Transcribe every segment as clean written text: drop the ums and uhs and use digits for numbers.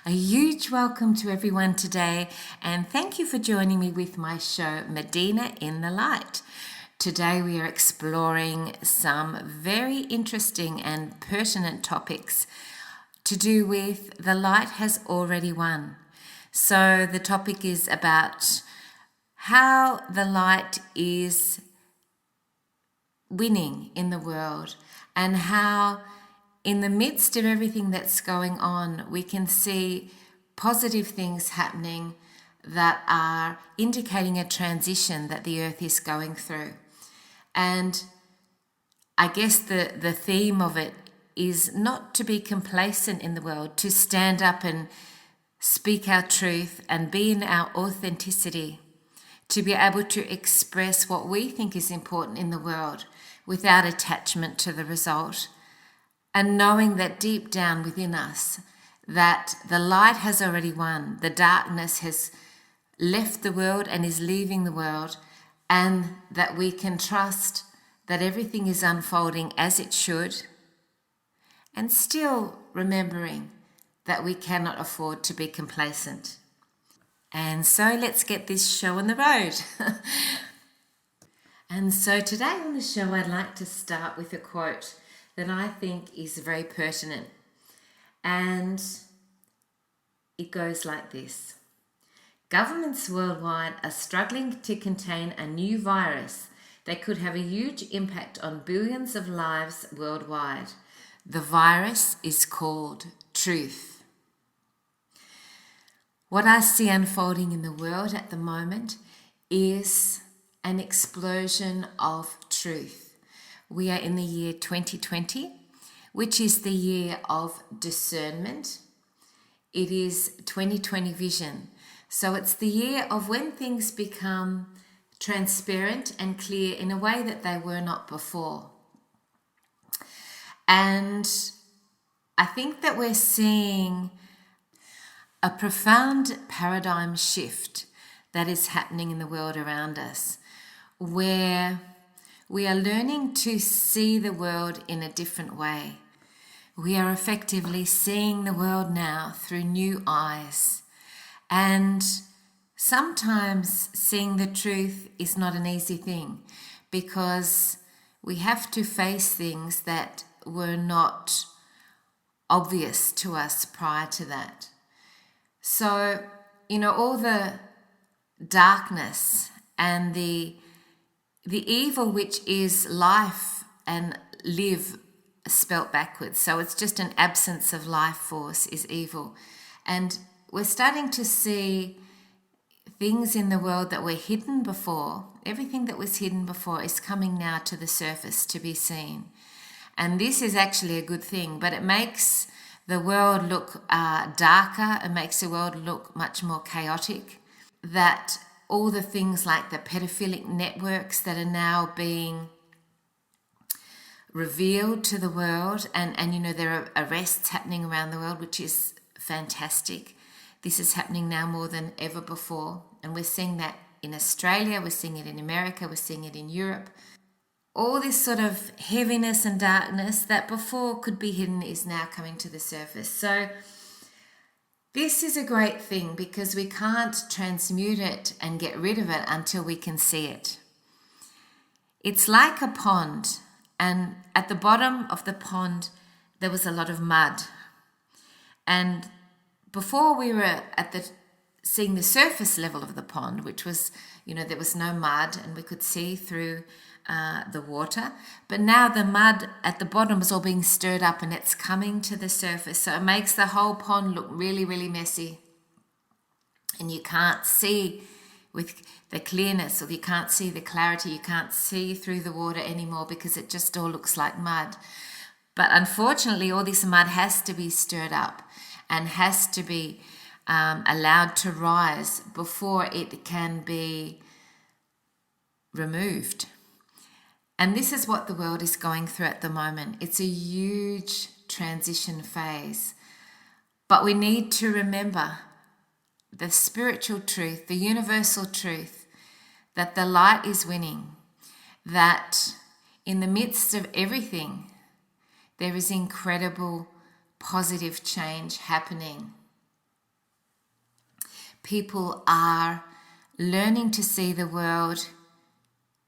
A huge welcome to everyone today, and thank you for joining me with my show, Medina in the Light. Today we are exploring some very interesting and pertinent topics to do with the light has already won. So the topic is about how the light is winning in the world and how in the midst of everything that's going on, we can see positive things happening that are indicating a transition that the earth is going through. And I guess the theme of it is not to be complacent in the world, to stand up and speak our truth and be in our authenticity, to be able to express what we think is important in the world without attachment to the result. And knowing that deep down within us, that the light has already won, the darkness has left the world and is leaving the world, and that we can trust that everything is unfolding as it should, and still remembering that we cannot afford to be complacent. And so let's get this show on the road. And so today on the show, I'd like to start with a quote that I think is very pertinent. And it goes like this. Governments worldwide are struggling to contain a new virus that could have a huge impact on billions of lives worldwide. The virus is called truth. What I see unfolding in the world at the moment is an explosion of truth. We are in the year 2020, which is the year of discernment. It is 2020 vision. So it's the year of when things become transparent and clear in a way that they were not before. And I think that we're seeing a profound paradigm shift that is happening in the world around us, where we are learning to see the world in a different way. We are effectively seeing the world now through new eyes. And sometimes seeing the truth is not an easy thing, because we have to face things that were not obvious to us prior to that. So, all the darkness and the evil, which is life and live spelt backwards. So it's just an absence of life force is evil. And we're starting to see things in the world that were hidden before. Everything that was hidden before is coming now to the surface to be seen. And this is actually a good thing, but it makes the world look darker. It makes the world look much more chaotic. That all the things like the pedophilic networks that are now being revealed to the world, and there are arrests happening around the world, which is fantastic. This is happening now more than ever before, and we're seeing that in Australia, we're seeing it in America, we're seeing it in Europe. All this sort of heaviness and darkness that before could be hidden is now coming to the surface. So this is a great thing, because we can't transmute it and get rid of it until we can see it. It's like a pond, and at the bottom of the pond there was a lot of mud. And before we were seeing the surface level of the pond, which was, there was no mud and we could see through the water, but now the mud at the bottom is all being stirred up and it's coming to the surface, so it makes the whole pond look really, really messy, and you can't see with the clearness, or you can't see the clarity, you can't see through the water anymore, because it just all looks like mud. But unfortunately, all this mud has to be stirred up and has to be allowed to rise before it can be removed. And this is what the world is going through at the moment. It's a huge transition phase. But we need to remember the spiritual truth, the universal truth, that the light is winning, that in the midst of everything, there is incredible positive change happening. people are learning to see the world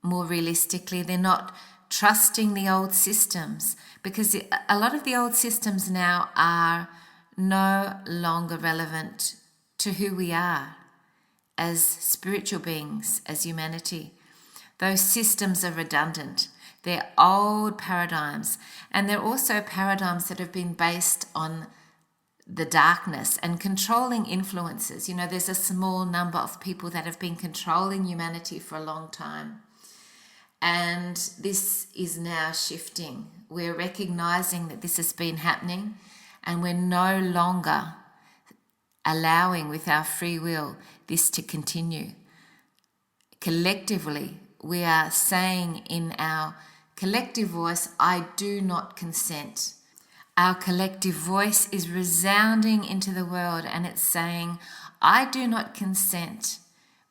more realistically. They're not trusting the old systems, because a lot of the old systems now are no longer relevant to who we are as spiritual beings, as humanity. Those systems are redundant. They're old paradigms, and they're also paradigms that have been based on the darkness and controlling influences. There's a small number of people that have been controlling humanity for a long time. And this is now shifting. We're recognizing that this has been happening, and we're no longer allowing with our free will this to continue. Collectively, we are saying in our collective voice, I do not consent. Our collective voice is resounding into the world, and it's saying, I do not consent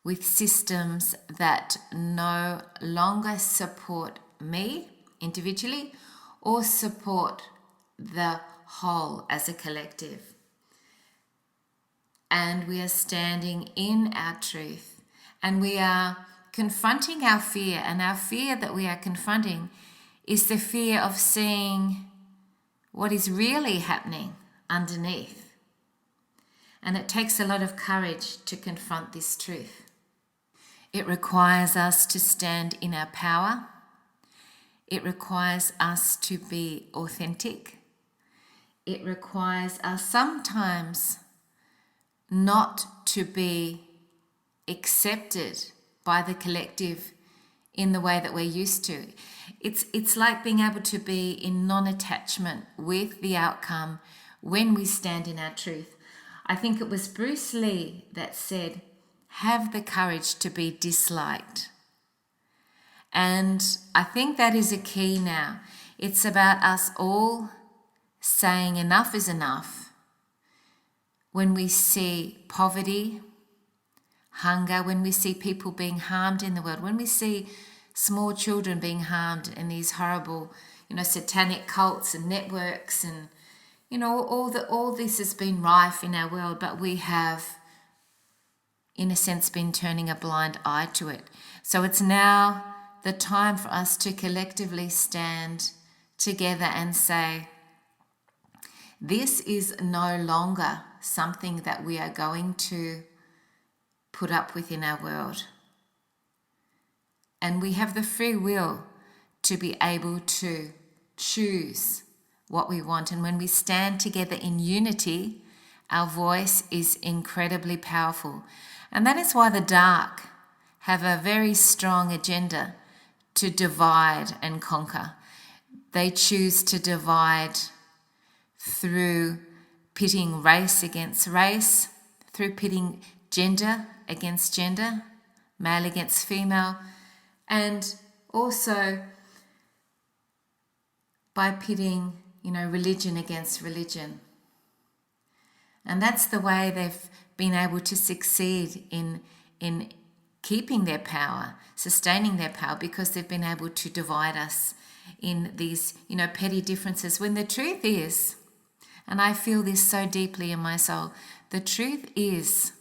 with systems that no longer support me individually or support the whole as a collective. And we are standing in our truth, and we are confronting our fear, and our fear that we are confronting is the fear of seeing what is really happening underneath. And it takes a lot of courage to confront this truth. It requires us to stand in our power. It requires us to be authentic. It requires us sometimes not to be accepted by the collective in the way that we're used to. It's like being able to be in non-attachment with the outcome when we stand in our truth. I think it was Bruce Lee that said, have the courage to be disliked. And I think that is a key now. It's about us all saying enough is enough when we see poverty, hunger, when we see people being harmed in the world, when we see small children being harmed in these horrible, satanic cults and networks, and all this has been rife in our world, but we have, in a sense, been turning a blind eye to it. So it's now the time for us to collectively stand together and say, this is no longer something that we are going to put up with in our world. And we have the free will to be able to choose what we want. And when we stand together in unity, our voice is incredibly powerful. And that is why the dark have a very strong agenda to divide and conquer. They choose to divide through pitting race against race, through pitting gender against gender, male against female, and also by pitting, religion against religion. And that's the way they've been able to succeed in keeping their power, sustaining their power, because they've been able to divide us in these, petty differences. When the truth is, and I feel this so deeply in my soul, the truth is,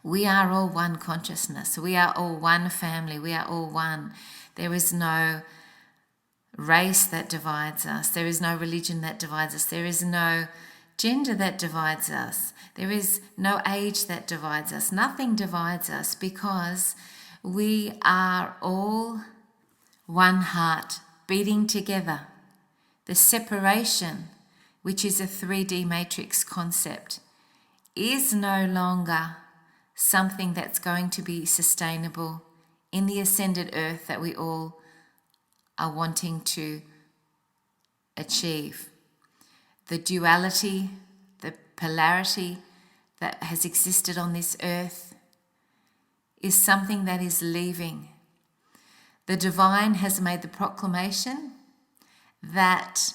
we are all one consciousness. We are all one family. We are all one. There is no race that divides us. There is no religion that divides us. There is no gender that divides us. There is no age that divides us. Nothing divides us, because we are all one heart beating together. The separation, which is a 3D matrix concept, is no longer something that's going to be sustainable in the ascended earth that we all are wanting to achieve. The duality, the polarity that has existed on this earth is something that is leaving. The divine has made the proclamation that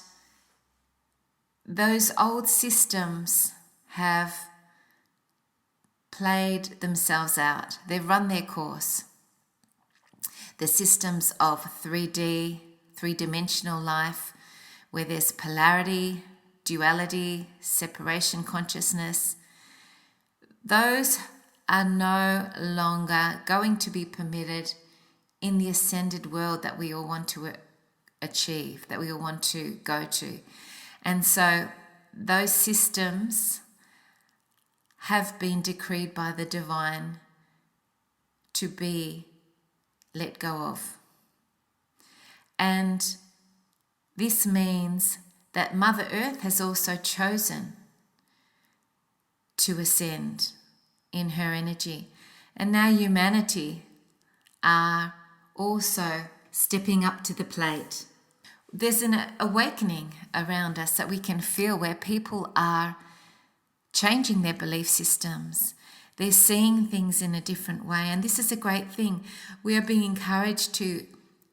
those old systems have played themselves out. They've run their course. The systems of 3D, three-dimensional life, where there's polarity, duality, separation consciousness, those are no longer going to be permitted in the ascended world that we all want to achieve, that we all want to go to. And so those systems have been decreed by the divine to be let go of. And this means that Mother Earth has also chosen to ascend in her energy. And now humanity are also stepping up to the plate. There's an awakening around us that we can feel, where people are changing their belief systems. They're seeing things in a different way. And this is a great thing. We are being encouraged to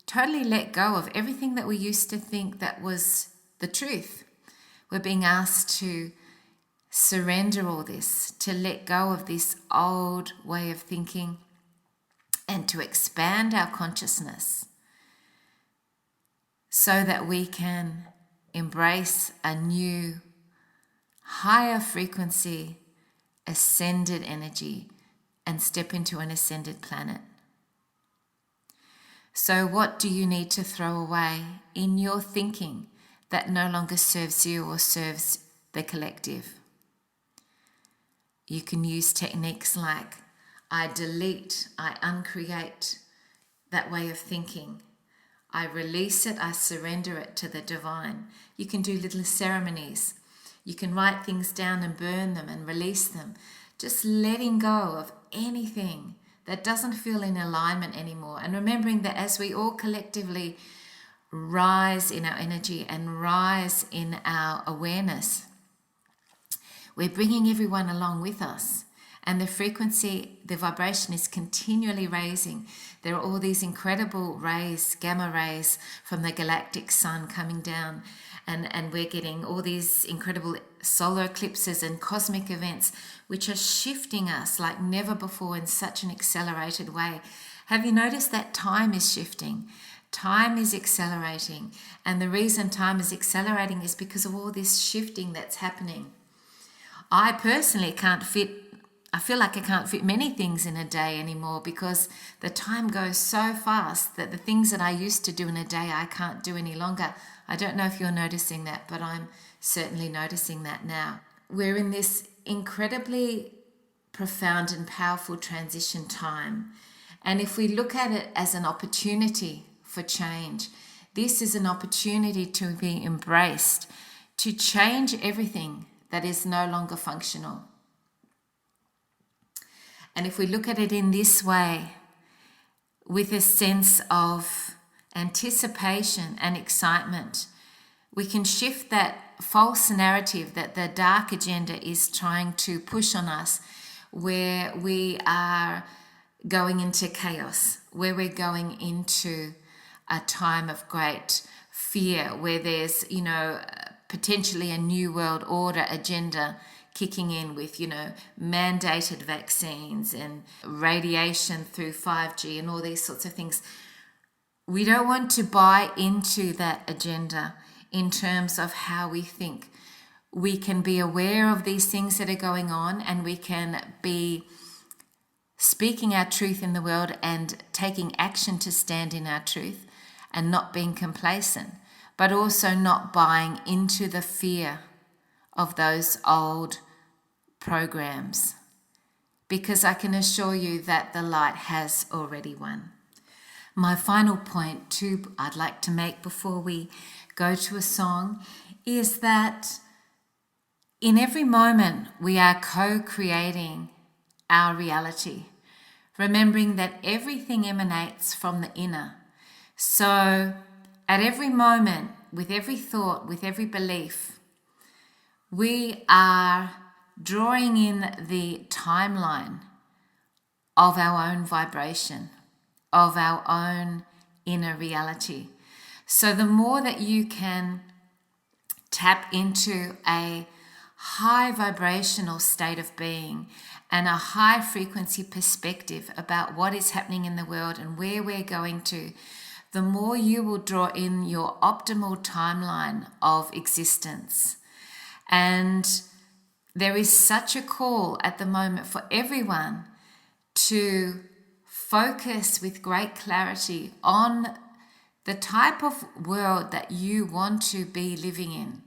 totally let go of everything that we used to think that was the truth. We're being asked to surrender all this, to let go of this old way of thinking, and to expand our consciousness so that we can embrace a new, higher frequency, ascended energy and step into an ascended planet. So what do you need to throw away in your thinking that no longer serves you or serves the collective? You can use techniques like I delete, I uncreate that way of thinking. I release it, I surrender it to the divine. You can do little ceremonies. You can write things down and burn them and release them. Just letting go of anything that doesn't feel in alignment anymore. And remembering that as we all collectively rise in our energy and rise in our awareness, we're bringing everyone along with us. And the frequency, the vibration is continually raising. There are all these incredible rays, gamma rays from the galactic sun coming down. And we're getting all these incredible solar eclipses and cosmic events, which are shifting us like never before in such an accelerated way. Have you noticed that time is shifting? Time is accelerating. And the reason time is accelerating is because of all this shifting that's happening. I personally I feel like I can't fit many things in a day anymore, because the time goes so fast that the things that I used to do in a day I can't do any longer. I don't know if you're noticing that, but I'm certainly noticing that now. We're in this incredibly profound and powerful transition time. And if we look at it as an opportunity for change, this is an opportunity to be embraced, to change everything that is no longer functional. And if we look at it in this way, with a sense of anticipation and excitement, we can shift that false narrative that the dark agenda is trying to push on us, where we are going into chaos, where we're going into a time of great fear, where there's, potentially a new world order agenda kicking in with, mandated vaccines and radiation through 5G and all these sorts of things. We don't want to buy into that agenda in terms of how we think. We can be aware of these things that are going on, and we can be speaking our truth in the world and taking action to stand in our truth and not being complacent, but also not buying into the fear of those old programs, because I can assure you that the light has already won. My final point too I'd like to make before we go to a song is that in every moment we are co-creating our reality, remembering that everything emanates from the inner. So at every moment, with every thought, with every belief, we are drawing in the timeline of our own vibration, of our own inner reality. So the more that you can tap into a high vibrational state of being and a high frequency perspective about what is happening in the world and where we're going to, the more you will draw in your optimal timeline of existence. And there is such a call at the moment for everyone to focus with great clarity on the type of world that you want to be living in.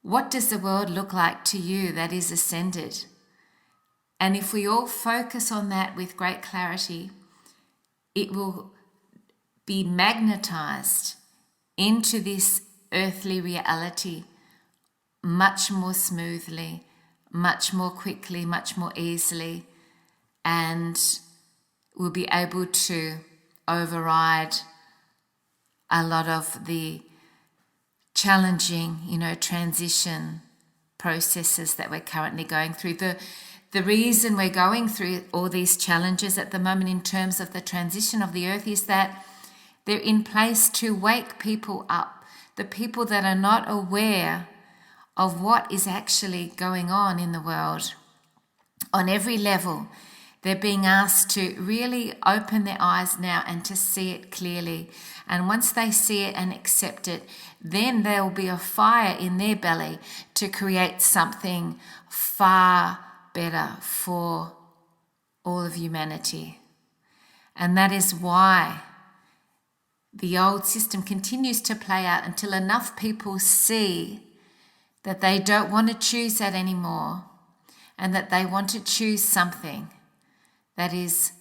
What does the world look like to you that is ascended? And if we all focus on that with great clarity, it will be magnetized into this earthly reality much more smoothly, much more quickly, much more easily, and we'll be able to override a lot of the challenging, transition processes that we're currently going through. The reason we're going through all these challenges at the moment in terms of the transition of the earth is that they're in place to wake people up, the people that are not aware of what is actually going on in the world. On every level, they're being asked to really open their eyes now and to see it clearly. And once they see it and accept it, then there will be a fire in their belly to create something far better for all of humanity. And that is why the old system continues to play out until enough people see that they don't want to choose that anymore and that they want to choose something that is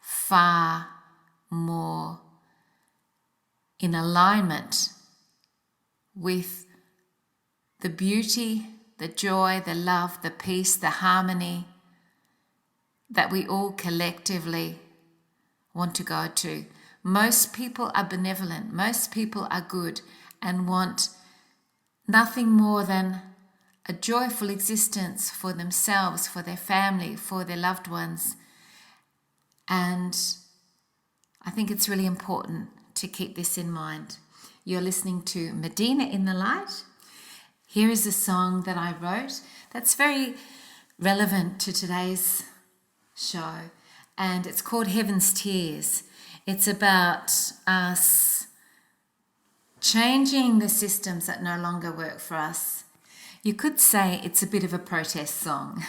far more in alignment with the beauty, the joy, the love, the peace, the harmony that we all collectively want to go to. Most people are benevolent, most people are good and want nothing more than a joyful existence for themselves, for their family, for their loved ones. And I think it's really important to keep this in mind. You're listening to Medina in the Light. Here is a song that I wrote that's very relevant to today's show, and it's called Heaven's Tears. It's about us changing the systems that no longer work for us. You could say it's a bit of a protest song,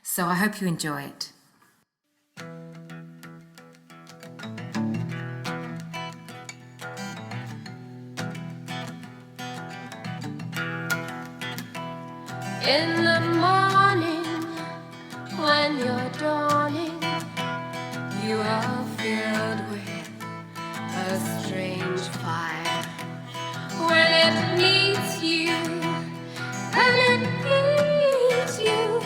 so I hope you enjoy it. In the morning, when you're dawning, you are filled with a strange fire. When it meets you, and it needs you,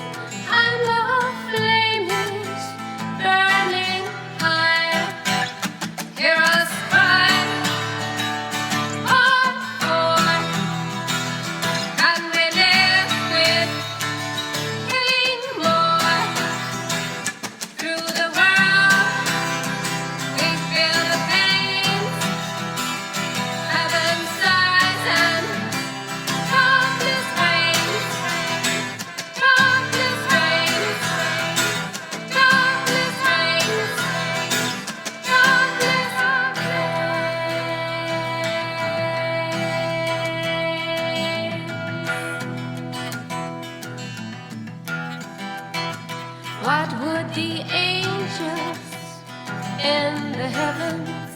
and the flame is burning high. Hear us cry, all for, and we live with killing more. Through the world, we feel the pain. Heaven sighs and darkness reigns. Darkness reigns. Darkness reigns. Darkness reigns. What would the angels in the heavens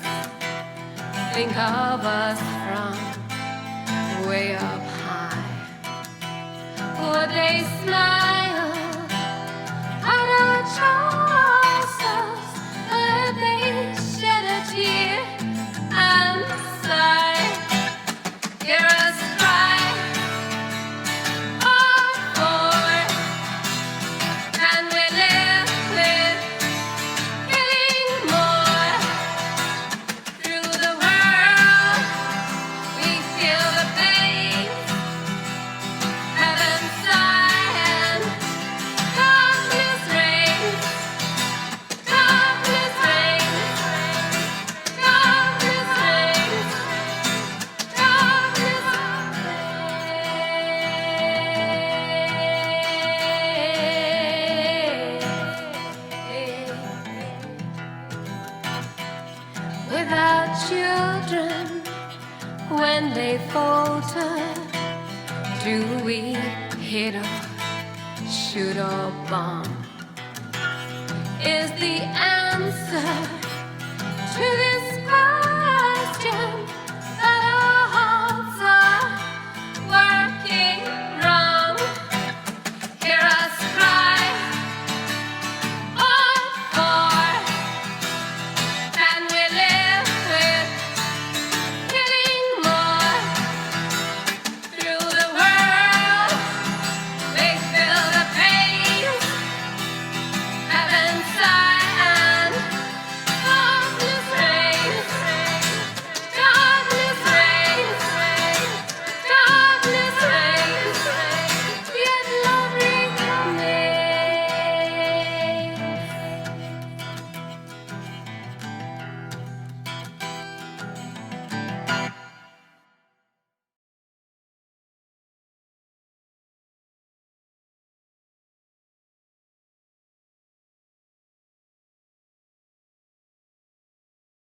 think of us from way up high? Would they smile at our choices? Would they shed a tear and sigh? Hear us cry, all for, can we live with killing more? Through the world, we feel the pain. Heaven sigh and darkness reigns. Darkness reigns. Darkness reigns. Darkness reigns. Without children, when they falter, do we hit or parachute or bomb is the answer to the